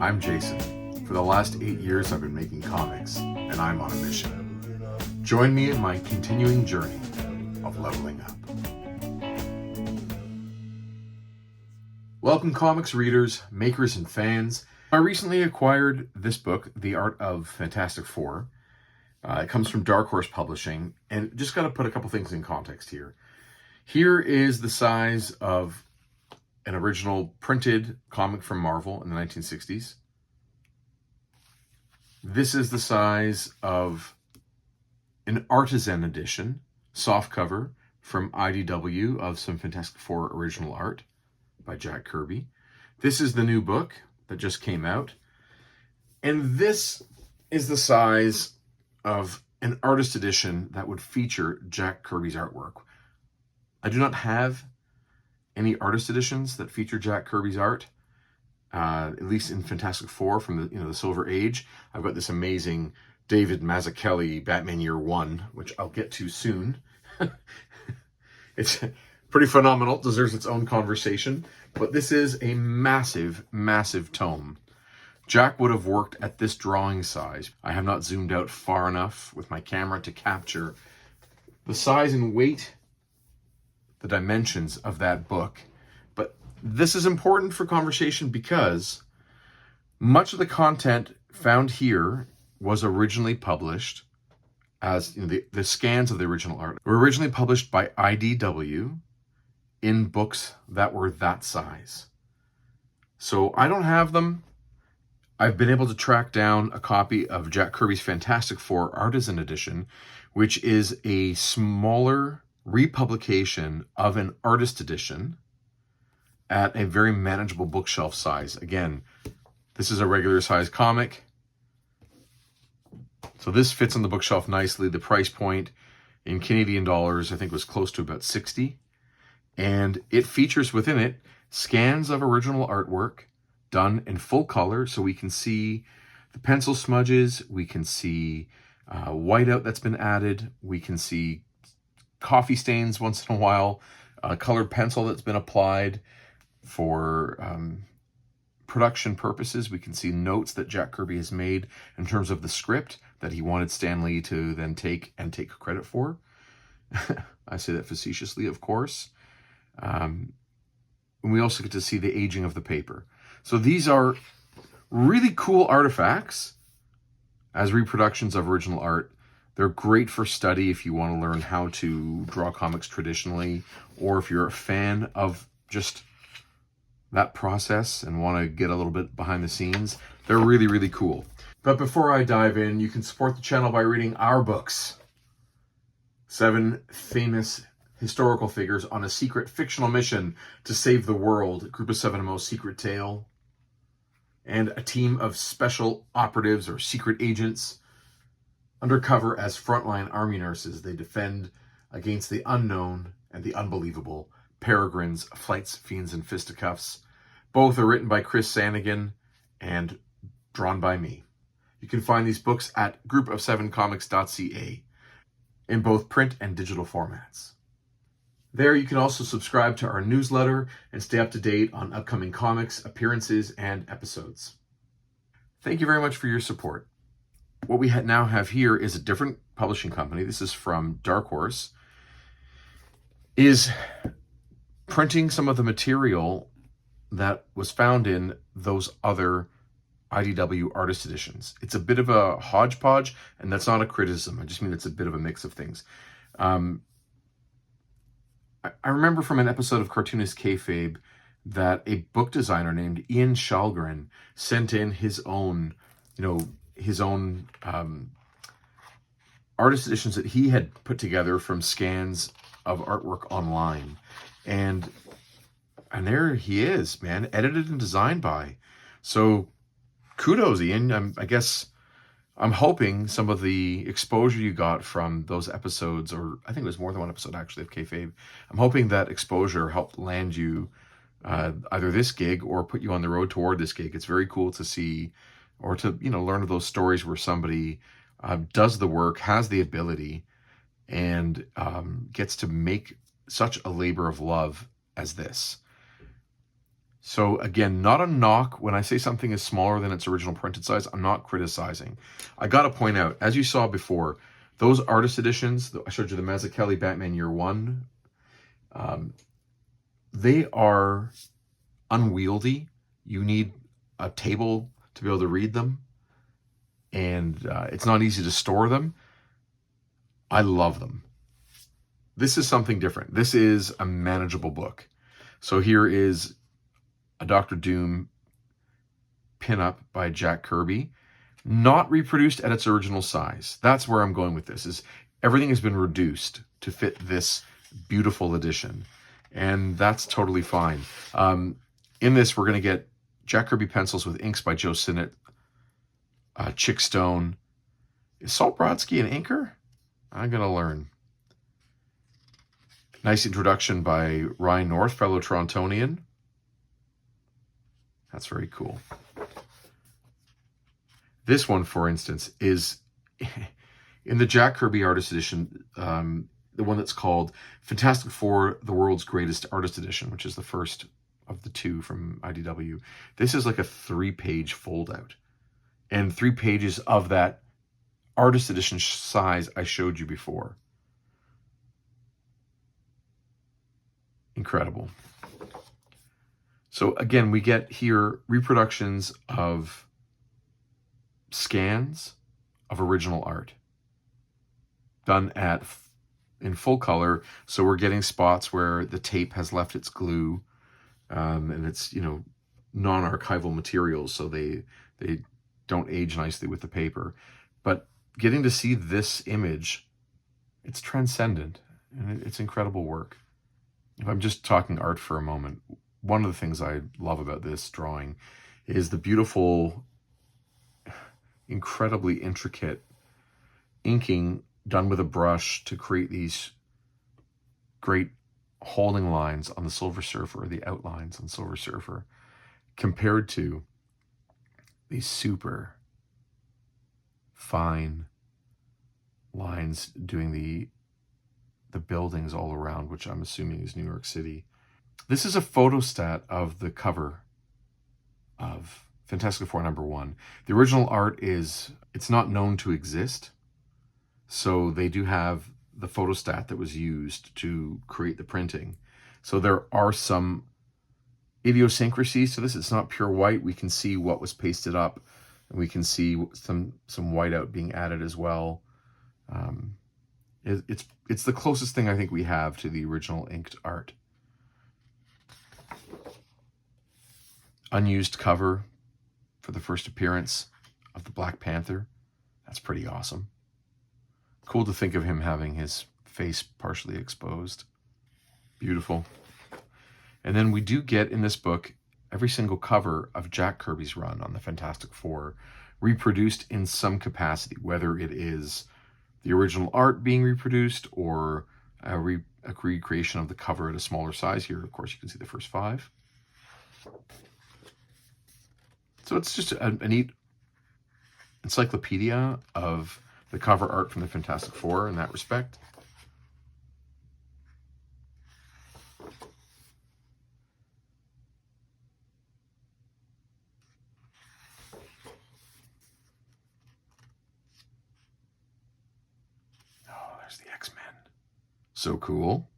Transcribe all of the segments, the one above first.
I'm Jason. For the last 8 years I've been making comics, and I'm on a mission. Join me in my continuing journey of leveling up. Welcome comics readers, makers, and fans. I recently acquired this book, The Art of Fantastic Four. It comes from Dark Horse Publishing, and just got to put a couple things in context here. Here is the size of an original printed comic from Marvel in the 1960s. This is the size of an artisan edition, softcover from IDW of some Fantastic Four original art by Jack Kirby. This is the new book that just came out. And this is the size of an artist edition that would feature Jack Kirby's artwork. I do not have any artist editions that feature Jack Kirby's art, at least in Fantastic Four from the Silver Age. I've got this amazing David Mazzucchelli Batman Year One, which I'll get to soon. It's pretty phenomenal, deserves its own conversation, but this is a massive, massive tome. Jack would have worked at this drawing size. I have not zoomed out far enough with my camera to capture the size and weight, the dimensions of that book. But this is important for conversation because much of the content found here was originally published as, the scans of the original art were originally published by IDW in books that were that size. So I don't have them. I've been able to track down a copy of Jack Kirby's Fantastic Four Artisan Edition, which is a smaller republication of an artist edition at a very manageable bookshelf size. Again, this is a regular size comic, so this fits on the bookshelf nicely. The price point in Canadian dollars, I think, was close to about 60, and it features within it scans of original artwork done in full color, so we can see the pencil smudges, we can see whiteout that's been added, we can see coffee stains once in a while, colored pencil that's been applied for production purposes. We can see notes that Jack Kirby has made in terms of the script that he wanted Stan Lee to then take credit for. I say that facetiously, of course. And we also get to see the aging of the paper. So these are really cool artifacts as reproductions of original art. They're great for study if you want to learn how to draw comics traditionally, or if you're a fan of just that process and want to get a little bit behind the scenes. They're really, really cool. But before I dive in, you can support the channel by reading our books. 7 famous historical figures on a secret fictional mission to save the world. Group of 7 Most Secret Tale. And a team of special operatives or secret agents undercover as frontline army nurses. They defend against the unknown and the unbelievable. Peregrines, Flights, Fiends, and Fisticuffs. Both are written by Chris Sanigan and drawn by me. You can find these books at group7comics.ca in both print and digital formats. There you can also subscribe to our newsletter and stay up to date on upcoming comics, appearances, and episodes. Thank you very much for your support. What we now have here is a different publishing company. This is from Dark Horse. Is printing some of the material that was found in those other IDW artist editions. It's a bit of a hodgepodge, and that's not a criticism. I just mean it's a bit of a mix of things. I remember from an episode of Cartoonist Kayfabe that a book designer named Ian Shalgren sent in his own artist editions that he had put together from scans of artwork online. And there he is, man, edited and designed by. So kudos, Ian. I guess I'm hoping some of the exposure you got from those episodes, or I think it was more than one episode actually of Kayfabe, I'm hoping that exposure helped land you either this gig or put you on the road toward this gig. It's very cool to see, or to learn of those stories where somebody does the work, has the ability, and gets to make such a labor of love as this. So again, not a knock. When I say something is smaller than its original printed size, I'm not criticizing. I got to point out, as you saw before, those artist editions, I showed you the Mazzucchelli Batman Year One, they are unwieldy. You need a table to be able to read them, and it's not easy to store them. I love them. This is something different. This is a manageable book. So here is a Dr. Doom pinup by Jack Kirby, not reproduced at its original size. That's where I'm going with this, is everything has been reduced to fit this beautiful edition, and that's totally fine. In this, we're going to get Jack Kirby pencils with inks by Joe Sinnott, Chick Stone. Is Salt Brodsky an inker? I'm going to learn. Nice introduction by Ryan North, fellow Torontonian. That's very cool. This one, for instance, is in the Jack Kirby Artist Edition, the one that's called Fantastic Four, The World's Greatest Artist Edition, which is the first of the two from IDW. This is like a 3-page fold-out. And 3 pages of that Artist Edition size I showed you before. Incredible. So again, we get here reproductions of scans of original art done in full color. So we're getting spots where the tape has left its glue, and it's, non-archival materials, so they don't age nicely with the paper. But getting to see this image, it's transcendent, and it's incredible work. If I'm just talking art for a moment, one of the things I love about this drawing is the beautiful, incredibly intricate inking done with a brush to create these great holding lines on the Silver Surfer, the outlines on Silver Surfer, compared to these super fine lines doing the buildings all around, which I'm assuming is New York City. This is a photostat of the cover of Fantastic Four #1. The original art it's not known to exist. So they do have the photostat that was used to create the printing. So there are some idiosyncrasies to this. It's not pure white. We can see what was pasted up, and we can see some whiteout being added as well. It's the closest thing I think we have to the original inked art. Unused cover for the first appearance of the Black Panther. That's pretty awesome. Cool to think of him having his face partially exposed. Beautiful. And then we do get in this book every single cover of Jack Kirby's run on the Fantastic Four reproduced in some capacity, whether it is the original art being reproduced or a recreation of the cover at a smaller size. Here, of course, you can see the first 5. So it's just a neat encyclopedia of the cover art from the Fantastic Four in that respect. Oh, there's the X-Men. So cool.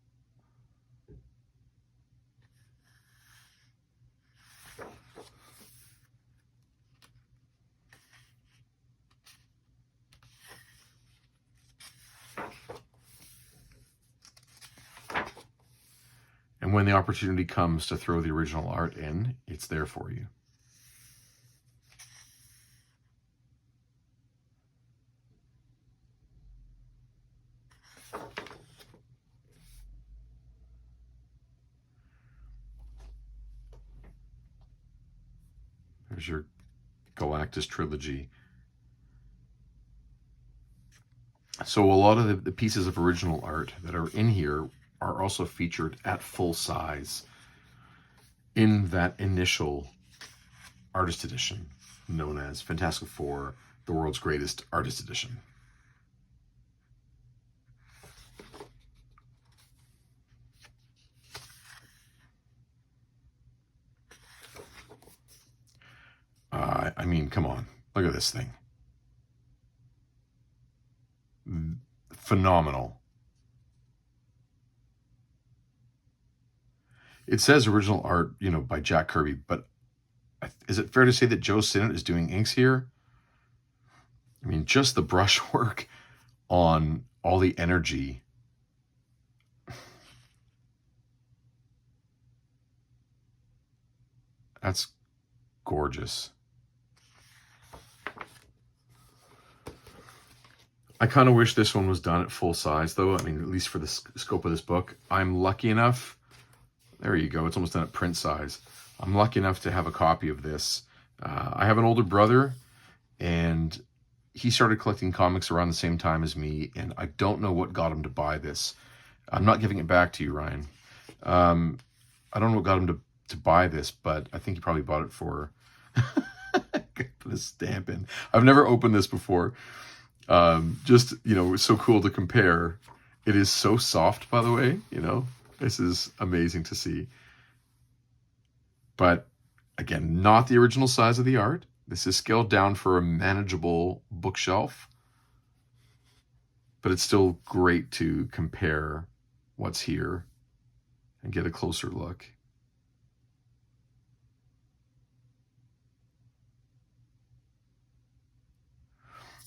And when the opportunity comes to throw the original art in, it's there for you. There's your Galactus trilogy. So a lot of the pieces of original art that are in here are also featured at full size in that initial artist edition known as Fantastic Four, The World's Greatest Artist Edition. I mean, come on, look at this thing. Phenomenal. It says original art, you know, by Jack Kirby, but is it fair to say that Joe Sinnott is doing inks here? I mean, just the brushwork on all the energy. That's gorgeous. I kind of wish this one was done at full size, though. I mean, at least for the scope of this book. I'm lucky enough. There you go. It's almost done at print size. I'm lucky enough to have a copy of this. I have an older brother, and he started collecting comics around the same time as me, and I don't know what got him to buy this. I'm not giving it back to you, Ryan. I don't know what got him to buy this, but I think he probably bought it for... Put a stamp in. I've never opened this before. Just, you know, it's so cool to compare. It is so soft, by the way, you know. This is amazing to see. But again, not the original size of the art. This is scaled down for a manageable bookshelf. But it's still great to compare what's here and get a closer look.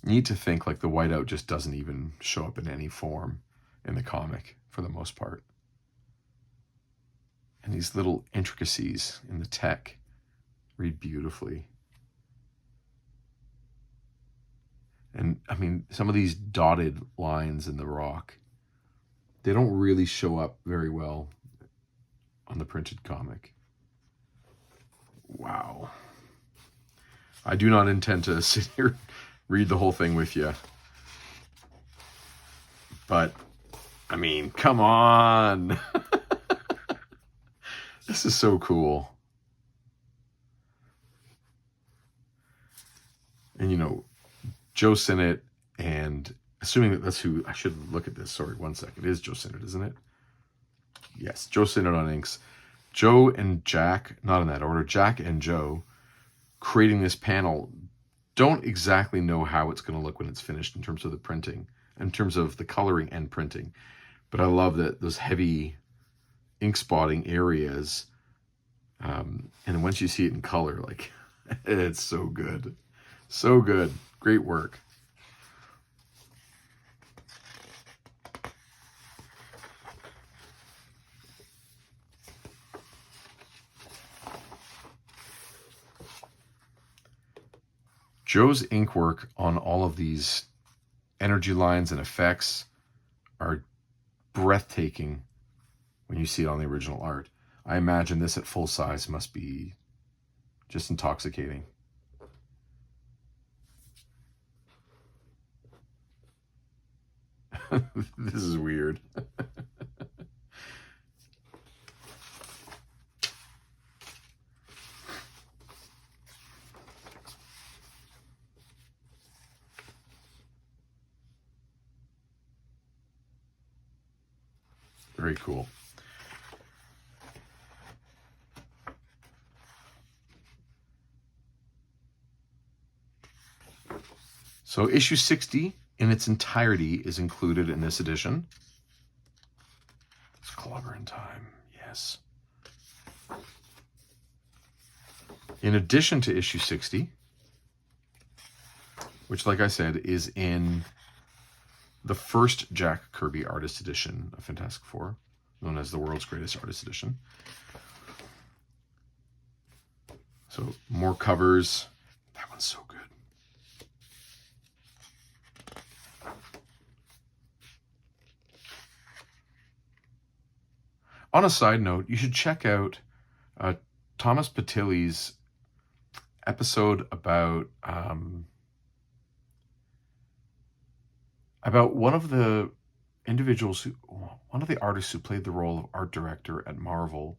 Neat to think like the whiteout just doesn't even show up in any form in the comic for the most part. And these little intricacies in the tech read beautifully. And I mean, some of these dotted lines in the rock, they don't really show up very well on the printed comic. Wow. I do not intend to sit here read the whole thing with you. But, I mean, come on. This is so cool. And, you know, Joe Sinnott, and assuming that that's who, I should look at this. Sorry, one second. It is Joe Sinnott, isn't it? Yes, Joe Sinnott on inks. Joe and Jack, not in that order, Jack and Joe creating this panel. Don't exactly know how it's going to look when it's finished in terms of the printing, in terms of the coloring and printing. But I love that those heavy ink spotting areas. And once you see it in color, like, it's so good. So good. Great work. Joe's ink work on all of these energy lines and effects are breathtaking when you see it on the original art. I imagine this at full size must be just intoxicating. This is weird. Very cool. So issue 60 in its entirety is included in this edition. It's clobber in time, yes. In addition to issue 60, which, like I said, is in the first Jack Kirby Artist Edition of Fantastic Four, known as the World's Greatest Artist Edition. So more covers. That one's so good. On a side note, you should check out Thomas Patilli's episode about one of the individuals one of the artists who played the role of art director at Marvel,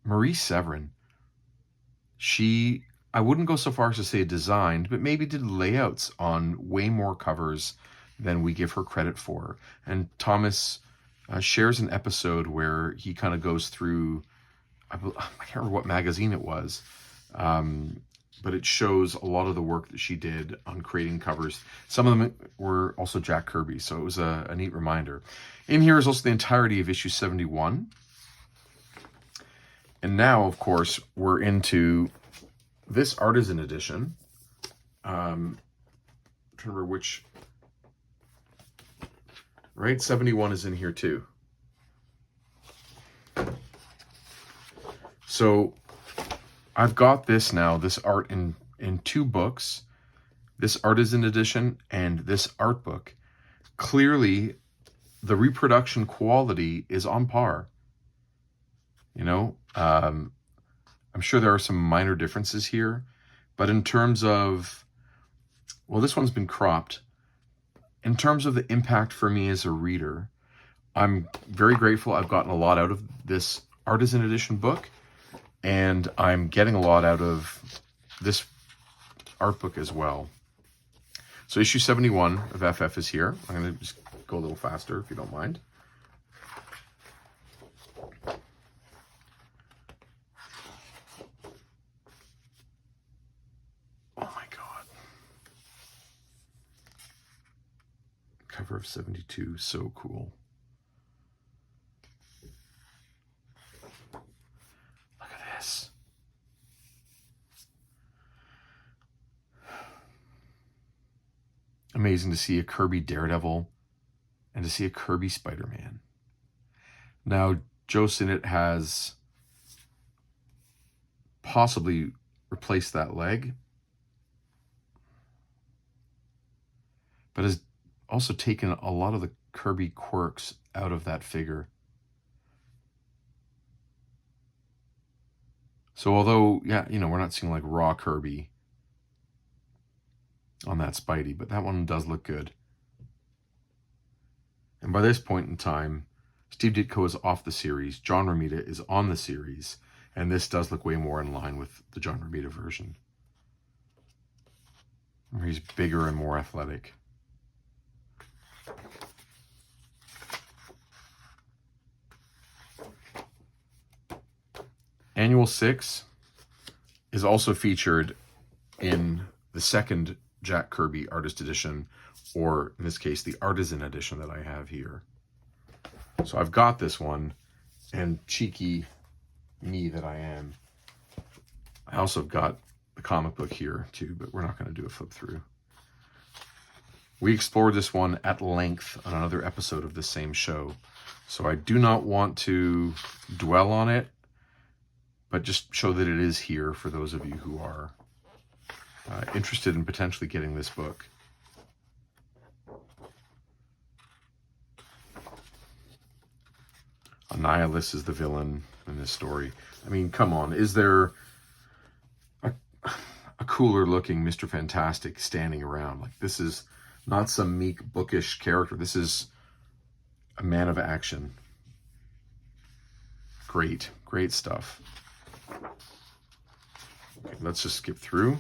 Marie Severin. I wouldn't go so far as to say designed, but maybe did layouts on way more covers than we give her credit for. And Thomas shares an episode where he kind of goes through, I can't remember what magazine it was, but it shows a lot of the work that she did on creating covers. Some of them were also Jack Kirby, so it was a neat reminder. In here is also the entirety of issue 71. And now, of course, we're into this artisan edition. I'm trying to remember which, right? 71 is in here too. So I've got this now, this art in 2 books, this artisan edition and this art book. Clearly, the reproduction quality is on par. You know, I'm sure there are some minor differences here, but in terms of, well, this one's been cropped. In terms of the impact for me as a reader, I'm very grateful. I've gotten a lot out of this artisan edition book, and I'm getting a lot out of this art book as well. So issue 71 of FF is here. I'm going to just go a little faster if you don't mind. Oh my God. Cover of 72, so cool. Look at this. Amazing to see a Kirby Daredevil and to see a Kirby Spider-Man. Now, Joe Sinnott has possibly replaced that leg, but has also taken a lot of the Kirby quirks out of that figure. So although, yeah, you know, we're not seeing like raw Kirby on that Spidey, but that one does look good. And by this point in time, Steve Ditko is off the series, John Romita is on the series, and this does look way more in line with the John Romita version, where he's bigger and more athletic. Annual 6 is also featured in the second Jack Kirby Artist Edition, or in this case, the Artisan Edition that I have here. So I've got this one, and cheeky me that I am, I also got the comic book here too, but we're not going to do a flip through. We explored this one at length on another episode of the same show, so I do not want to dwell on it, but just show that it is here for those of you who are interested in potentially getting this book. Annihilus is the villain in this story. I mean, come on, is there a cooler looking Mr. Fantastic standing around? Like, this is not some meek, bookish character. This is a man of action. Great, great stuff. Okay, let's just skip through.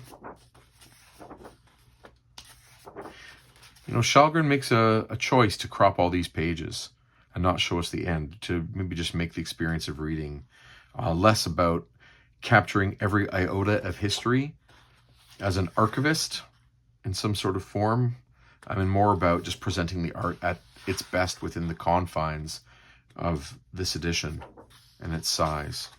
You know, Shalgren makes a choice to crop all these pages and not show us the end, to maybe just make the experience of reading less about capturing every iota of history as an archivist in some sort of form. I mean, more about just presenting the art at its best within the confines of this edition and its size.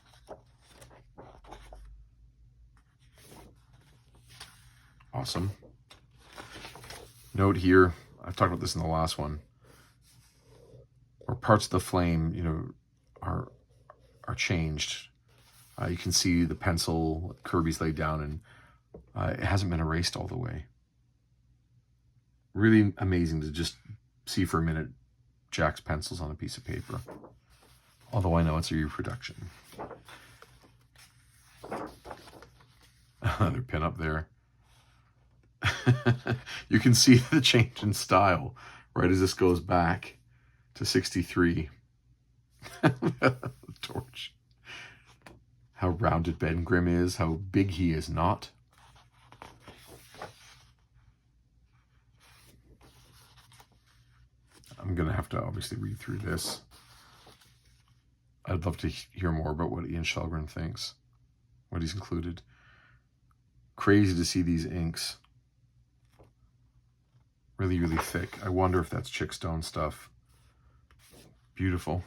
Awesome. Note here, I've talked about this in the last one, where parts of the flame, you know, are changed. You can see the pencil Kirby's laid down, and it hasn't been erased all the way. Really amazing to just see for a minute Jack's pencils on a piece of paper. Although I know it's a reproduction. Another pin up there. You can see the change in style right as this goes back to 63. Torch. How rounded Ben Grimm is, how big he is not. I'm going to have to obviously read through this. I'd love to hear more about what Ian Shalgren thinks, what he's included. Crazy to see these inks. Really, really thick. I wonder if that's chickstone stuff. Beautiful.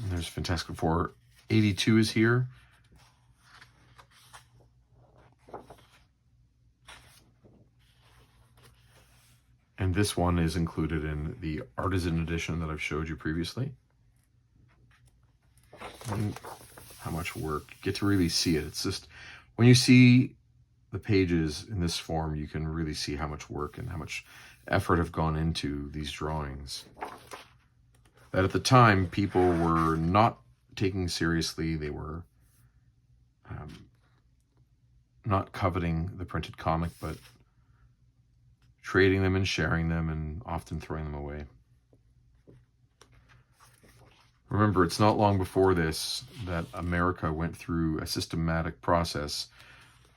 And there's Fantastic Four. 82 is here. And this one is included in the artisan edition that I've showed you previously. And how much work. You get to really see it. It's just, when you see the pages in this form, you can really see how much work and how much effort have gone into these drawings. That at the time, people were not taking seriously. They were not coveting the printed comic, but trading them and sharing them and often throwing them away. Remember, it's not long before this that America went through a systematic process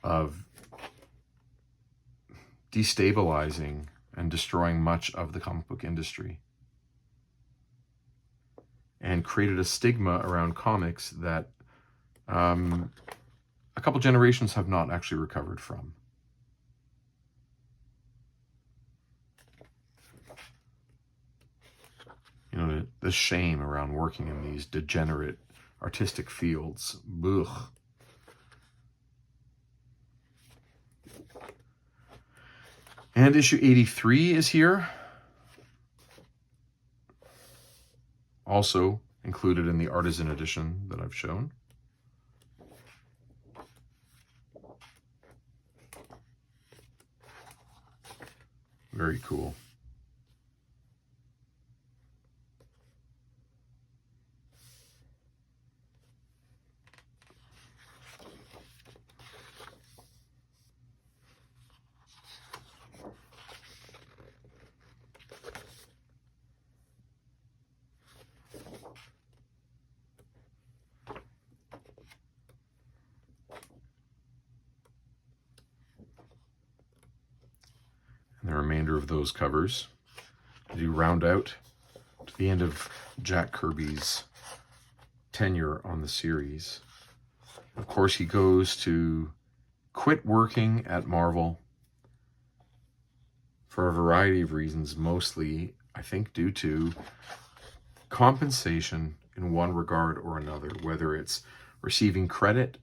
of destabilizing and destroying much of the comic book industry, and created a stigma around comics that a couple generations have not actually recovered from. You know, the shame around working in these degenerate artistic fields. Ugh. And issue 83 is here. Also included in the artisan edition that I've shown. Very cool. And the remainder of those covers do round out to the end of Jack Kirby's tenure on the series. Of course, he goes to quit working at Marvel for a variety of reasons, mostly, I think, due to compensation in one regard or another, whether it's receiving credit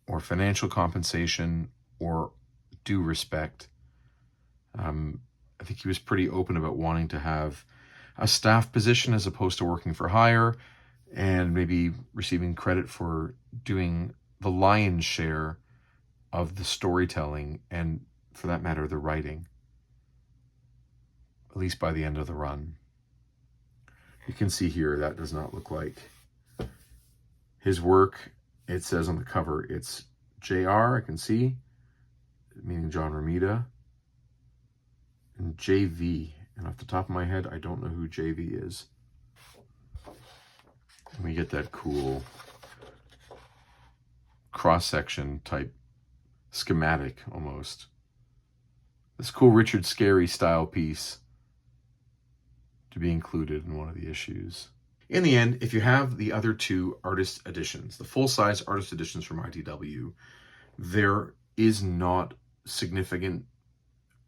or financial compensation or due respect. I think he was pretty open about wanting to have a staff position as opposed to working for hire, and maybe receiving credit for doing the lion's share of the storytelling and, for that matter, the writing, at least by the end of the run. You can see here that does not look like his work. It says on the cover it's JR, I can see, meaning John Romita, and JV. And off the top of my head, I don't know who JV is. And we get that cool cross-section type schematic almost. This cool Richard Scarry style piece to be included in one of the issues. In the end, if you have the other two artist editions, the full-size artist editions from IDW, there is not significant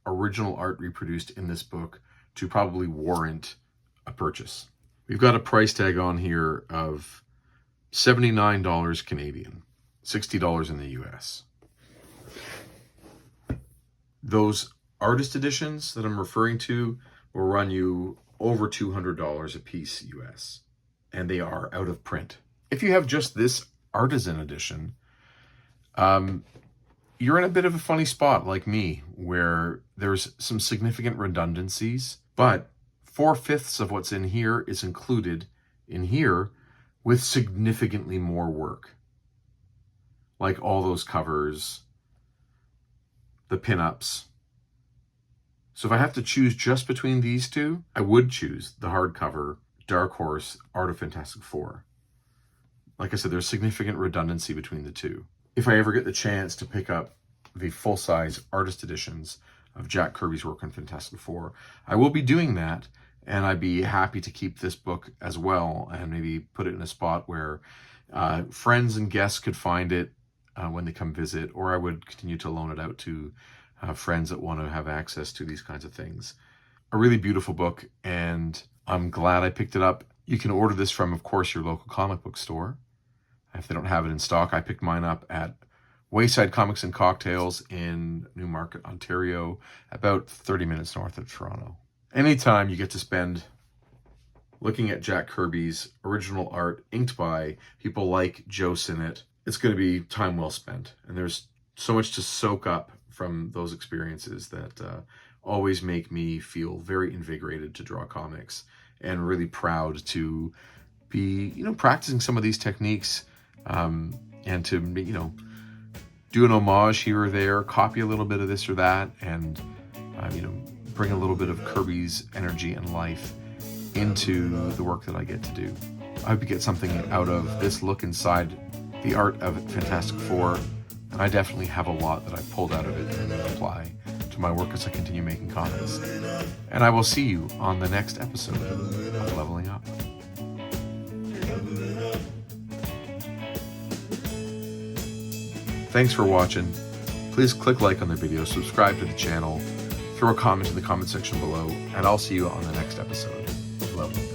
original art reproduced in this book to probably warrant a purchase. We've got a price tag on here of $79 Canadian, $60 in the US. Those artist editions that I'm referring to will run you over $200 a piece US, and they are out of print. If you have just this artisan edition, you're in a bit of a funny spot like me, where there's some significant redundancies, but 4/5 of what's in here is included in here with significantly more work. Like all those covers, the pinups. So if I have to choose just between these two, I would choose the hardcover Dark Horse Art of Fantastic Four. Like I said, there's significant redundancy between the two. If I ever get the chance to pick up the full-size artist editions of Jack Kirby's work on Fantastic Four. I will be doing that, and I'd be happy to keep this book as well and maybe put it in a spot where friends and guests could find it when they come visit, or I would continue to loan it out to friends that want to have access to these kinds of things. A really beautiful book, and I'm glad I picked it up. You can order this from, of course, your local comic book store. If they don't have it in stock, I picked mine up at Wayside Comics and Cocktails in Newmarket, Ontario, about 30 minutes north of Toronto. Anytime you get to spend looking at Jack Kirby's original art inked by people like Joe Sinnott, it's going to be time well spent. And there's so much to soak up from those experiences that always make me feel very invigorated to draw comics, and really proud to be, practicing some of these techniques, and to, do an homage here or there, copy a little bit of this or that, and, bring a little bit of Kirby's energy and life into the work that I get to do. I hope you get something out of this look inside the art of Fantastic Four, and I definitely have a lot that I pulled out of it and apply to my work as I continue making comics. And I will see you on the next episode of Leveling Up. Thanks for watching. Please click like on the video, subscribe to the channel, throw a comment in the comment section below, and I'll see you on the next episode of Leveling Up.